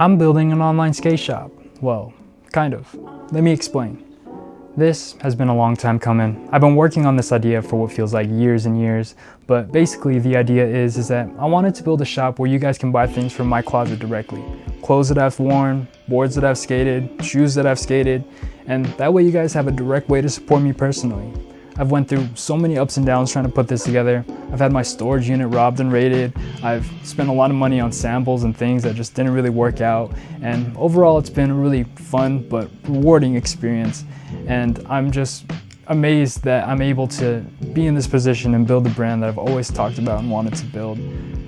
I'm building an online skate shop. Well, kind of. Let me explain. This has been a long time coming. I've been working on this idea for what feels like years and years, but basically the idea is that I wanted to build a shop where you guys can buy things from my closet directly. Clothes that I've worn, boards that I've skated, shoes that I've skated, and that way you guys have a direct way to support me personally. I've went through so many ups and downs trying to put this together. I've had my storage unit robbed and raided. I've spent a lot of money on samples and things that just didn't really work out. And overall, it's been a really fun but rewarding experience. And I'm just amazed that I'm able to be in this position and build the brand that I've always talked about and wanted to build.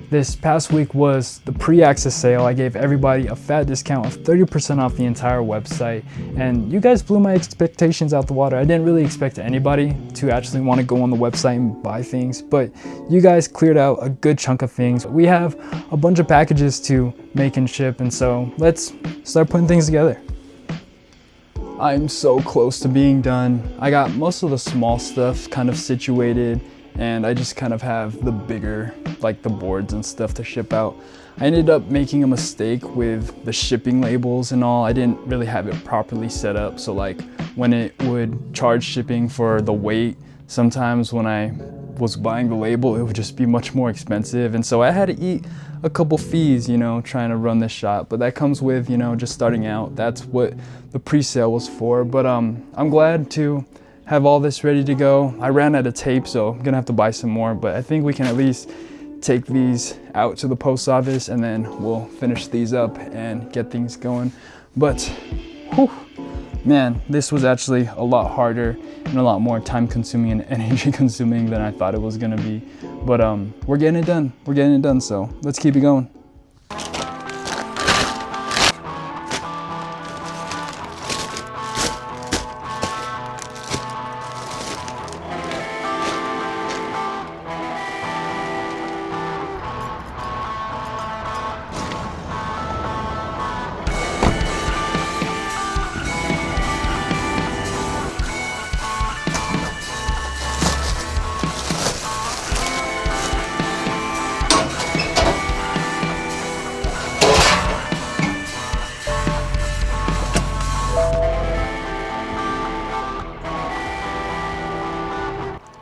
This past week was the pre-access sale. I gave everybody a fat discount of 30% off the entire website, and you guys blew my expectations out the water. I didn't really expect anybody to actually want to go on the website and buy things, but you guys cleared out a good chunk of things. We have a bunch of packages to make and ship, and so let's start putting things together. I'm so close to being done. I got most of the small stuff kind of situated, and I just kind of have the bigger, like the boards and stuff to ship out. I ended up making a mistake with the shipping labels and all. I didn't really have it properly set up, so like when it would charge shipping for the weight, sometimes when I was buying the label, it would just be much more expensive, and so I had to eat a couple fees, you know, trying to run this shop. But that comes with, you know, just starting out. That's what the pre-sale was for. But I'm glad to have all this ready to go. I ran out of tape, so I'm gonna have to buy some more, but I think we can at least take these out to the post office and then we'll finish these up and get things going. But whew, man, this was actually a lot harder and a lot more time consuming and energy consuming than I thought it was gonna be. But we're getting it done. We're getting it done, so let's keep it going.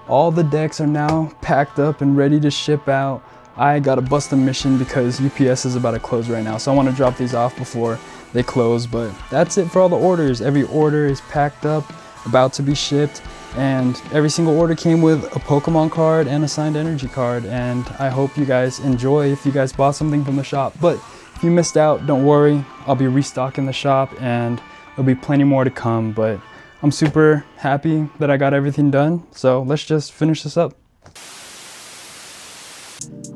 All the decks are now packed up and ready to ship out. I got to bust a mission because UPS is about to close right now, so I want to drop these off before they close. But that's it for all the orders. Every order is packed up, about to be shipped, and every single order came with a Pokemon card and a signed energy card. And I hope you guys enjoy if you guys bought something from the shop. But if you missed out, don't worry. I'll be restocking the shop and there'll be plenty more to come. But I'm super happy that I got everything done, so let's just finish this up.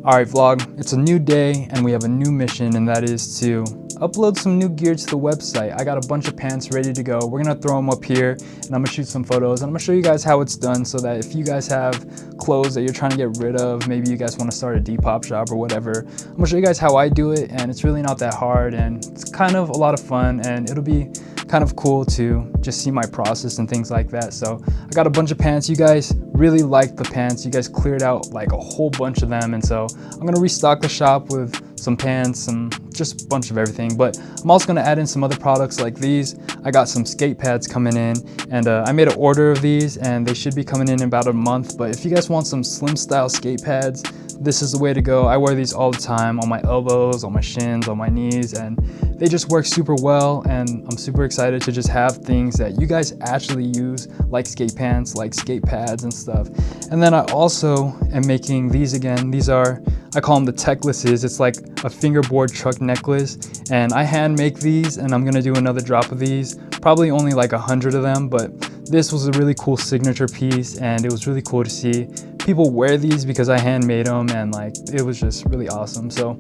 Alright vlog, it's a new day and we have a new mission, and that is to upload some new gear to the website. I got a bunch of pants ready to go. We're gonna throw them up here and I'm gonna shoot some photos and I'm gonna show you guys how it's done, so that if you guys have clothes that you're trying to get rid of, maybe you guys want to start a Depop shop or whatever, I'm gonna show you guys how I do it, and it's really not that hard and it's kind of a lot of fun, and it'll be kind of cool to just see my process and things like that. So I got a bunch of pants. You guys really liked the pants. You guys cleared out like a whole bunch of them, and so I'm gonna restock the shop with some pants and just a bunch of everything. But I'm also gonna add in some other products like these. I got some skate pads coming in, and I made an order of these and they should be coming in about a month. But if you guys want some slim style skate pads, this is the way to go. I wear these all the time on my elbows, on my shins, on my knees, and they just work super well, and I'm super excited to just have things that you guys actually use, like skate pants, like skate pads and stuff. And then I also am making these again. These are, I call them the techlesses. It's like a fingerboard truck necklace, and I hand make these, and I'm gonna do another drop of these, probably only like 100 of them, but this was a really cool signature piece, and it was really cool to see people wear these because I handmade them, and like it was just really awesome. So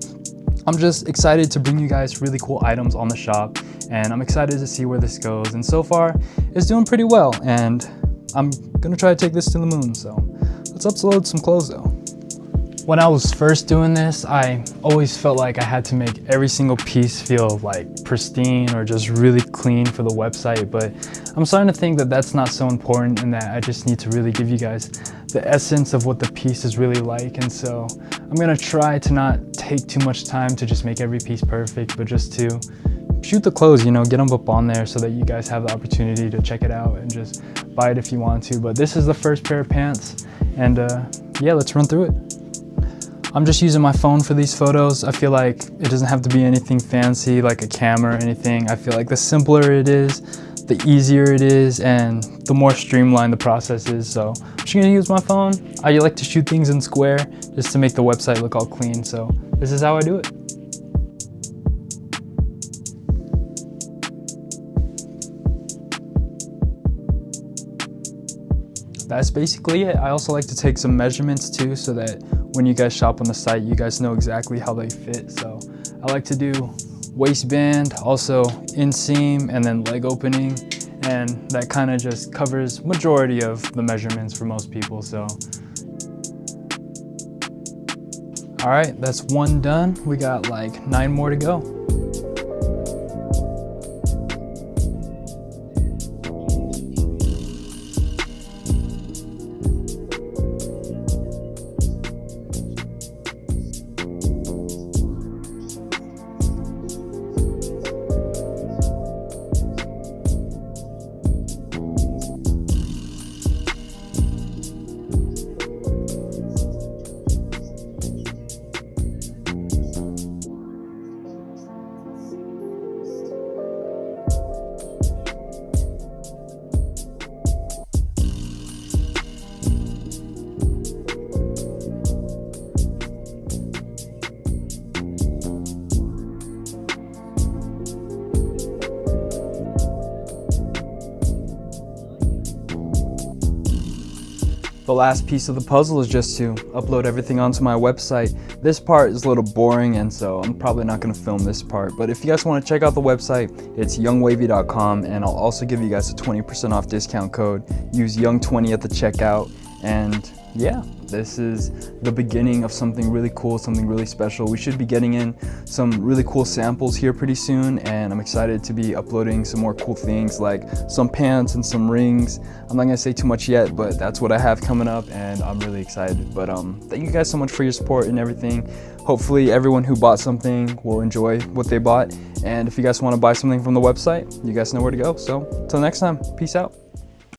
I'm just excited to bring you guys really cool items on the shop, and I'm excited to see where this goes. And so far it's doing pretty well, and I'm gonna try to take this to the moon. So let's upload some clothes though. When I was first doing this, I always felt like I had to make every single piece feel like pristine or just really clean for the website, but I'm starting to think that that's not so important, and that I just need to really give you guys the essence of what the piece is really like. And so I'm gonna try to not take too much time to just make every piece perfect, but just to shoot the clothes, you know, get them up on there so that you guys have the opportunity to check it out and just buy it if you want to. But this is the first pair of pants, and yeah, let's run through it. I'm just using my phone for these photos. I feel like it doesn't have to be anything fancy like a camera or anything. I feel like the simpler it is, the easier it is, and the more streamlined the process is. So I'm just gonna use my phone. I like to shoot things in square just to make the website look all clean. So this is how I do it. That's basically it. I also like to take some measurements too, so that when you guys shop on the site, you guys know exactly how they fit. So I like to do waistband, also inseam, and then leg opening. And that kind of just covers majority of the measurements for most people. So, all right, that's one done. We got like 9 more to go. The last piece of the puzzle is just to upload everything onto my website. This part is a little boring, and so I'm probably not going to film this part. But if you guys want to check out the website, it's youngwavy.com, and I'll also give you guys a 20% off discount code. Use young20 at the checkout, and yeah, this is the beginning of something really cool, something really special. We should be getting in some really cool samples here pretty soon, and I'm excited to be uploading some more cool things like some pants and some rings. I'm not gonna say too much yet, but that's what I have coming up, and I'm really excited. But thank you guys so much for your support and everything. Hopefully everyone who bought something will enjoy what they bought, and if you guys want to buy something from the website, you guys know where to go. So till next time, peace out.